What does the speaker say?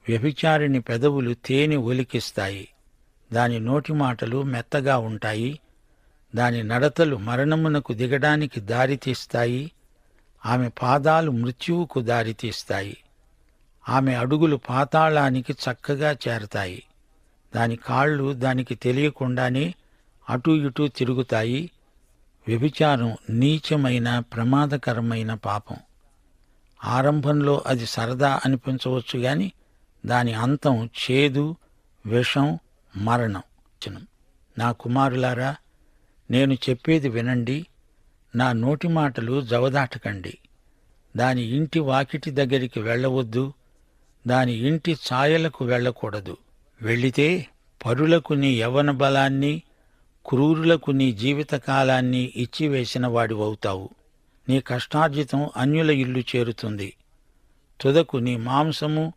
వ్యభిచారిణి పెదవులు తేనె ఒలికిస్తాయి. దాని నోటి మాటలు మెత్తగా ఉంటాయి. దాని నడతలు మరణమునకు దిగడానికి దారితీస్తాయి. ఆమె పాదాలు మృత్యువుకు దారితీస్తాయి. ఆమె అడుగులు పాతాళానికి చక్కగా చేరతాయి. దాని కాళ్ళు దానికి తెలియకుండానే అటూ ఇటూ తిరుగుతాయి. వ్యభిచారం నీచమైన ప్రమాదకరమైన పాపం. ఆరంభంలో అది సరదా అనిపించవచ్చు గాని దాని అంతం చేదు, విషం, మరణం. నా కుమారులారా, నేను చెప్పేది వినండి. నా నోటి మాటలు జవదాటకండి. దాని ఇంటి వాకిటి దగ్గరికి వెళ్ళవద్దు. దాని ఇంటి ఛాయలకు వెళ్ళకూడదు. వెళ్ళితే పరులకు నీ యవ్వన బలాన్ని, క్రూరులకు నీ జీవితకాలాన్ని ఇచ్చివేసిన వాడివవుతావు. నీ కష్టార్జితం అన్యుల ఇల్లు చేరుతుంది. తుదకు నీ మాంసము